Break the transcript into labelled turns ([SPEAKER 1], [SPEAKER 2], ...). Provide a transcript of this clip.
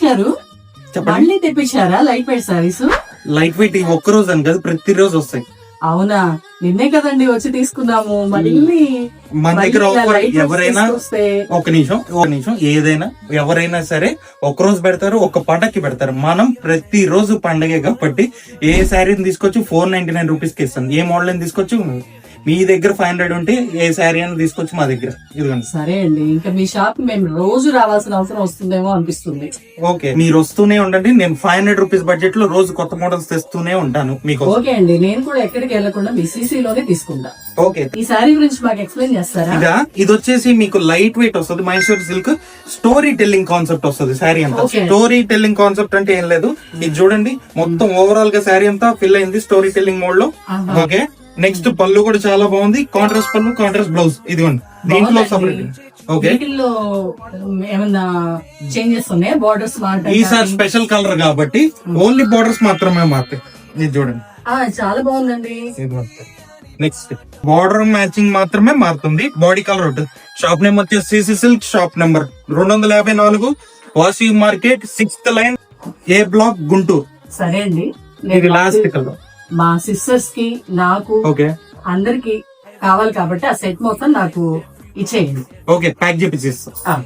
[SPEAKER 1] గారు మళ్ళీ తెప్పించారా light weight sarees?
[SPEAKER 2] Light weight ఒక్క రోజు అని కాదు, ప్రతిరోజు వస్తాయి.
[SPEAKER 1] అవునా, నిన్నే కదండి వచ్చి తీసుకున్నాము. మళ్ళీ
[SPEAKER 2] మన దగ్గర
[SPEAKER 1] light weight
[SPEAKER 2] ఎవరైనా
[SPEAKER 1] తీసుకొస్తే
[SPEAKER 2] ఒక నిమిషం ఏదైనా ఎవరైనా సరే ఒక రోజు పెడతారు, ఒక పండగకి పెడతారు. మనం ప్రతిరోజు పండగే కాబట్టి ఏ శారీని తీసుకొచ్చి 499 రూపీస్ కి ఇస్తాం. ఏ మోడల్ అని తీసుకొచ్చి మీ దగ్గర 500 ఉంటే ఏ శారీ అని తీసుకొచ్చి మా దగ్గర ఇదిగోండి.
[SPEAKER 1] సరే అండి, ఇంకా మీ షాప్ మేము రోజు రావాల్సిన అవసరం వస్తుందేమో అనిపిస్తుంది.
[SPEAKER 2] ఓకే, మీరు వస్తూనే ఉండండి. నేను 500 రూపీస్ బడ్జెట్ లో రోజు కొత్త మోడల్స్ తెస్తూనే ఉంటాను మీకు.
[SPEAKER 1] ఓకే అండి, నేను కూడా ఎక్కడికి వెళ్లకుండా మీ CC లోనే తీసుకుంటా.
[SPEAKER 2] ఓకే,
[SPEAKER 1] ఈ సారీ గురించి మాకు ఎక్స్ప్లెయిన్ చేస్తారా?
[SPEAKER 2] ఇది వచ్చేసి మీకు లైట్ వెయిట్ వస్తుంది. Mysore silk story telling concept వస్తుంది శారీ అంతా.
[SPEAKER 1] Okay.
[SPEAKER 2] స్టోరీ టెల్లింగ్ కాన్సెప్ట్ అంటే ఏం లేదు, ఇది చూడండి మొత్తం ఓవరాల్ గా శారీ అంతా ఫిల్ అయింది స్టోరీ టెల్లింగ్ మోడ్ లో.
[SPEAKER 1] ఆహా.
[SPEAKER 2] ఓకే, నెక్స్ట్ పళ్ళు కూడా చాలా బాగుంది. కాంట్రాస్ట్ పళ్ళు, కాంట్రాస్ట్ బ్లౌజ్ ఇదిగోండి. దీంట్లో సపరేట్. ఓకే,
[SPEAKER 1] వీటిల్లో ఏమన్నా చేంజెస్ ఉన్నాయా? బోర్డర్స్
[SPEAKER 2] ఈసారి స్పెషల్ కలర్ కాబట్టి ఓన్లీ బోర్డర్స్ మాత్రమే మారుతాయి. ఇది చూడండి,
[SPEAKER 1] చాలా బాగుందండి.
[SPEAKER 2] నెక్స్ట్ బార్డర్ మ్యాచింగ్ మాత్రమే మారుతుంది. బాడీ కలర్ ఉంటుంది. షాప్ నేమ్ వచ్చేసి CC సిల్క్, షాప్ నెంబర్ 254, వాసి మార్కెట్, 6th లైన్, ఏ బ్లాక్, గుంటూరు.
[SPEAKER 1] సరే అండి,
[SPEAKER 2] ఇది లాస్ట్ కలర్.
[SPEAKER 1] మా సిస్టర్స్ కి నాకు
[SPEAKER 2] ఓకే,
[SPEAKER 1] అందరికి కావాలి కాబట్టి ఆ సెట్ మొత్తం నాకు ఇచ్చేయండి.
[SPEAKER 2] ఓకే, ప్యాక్ చేపిస్తాం.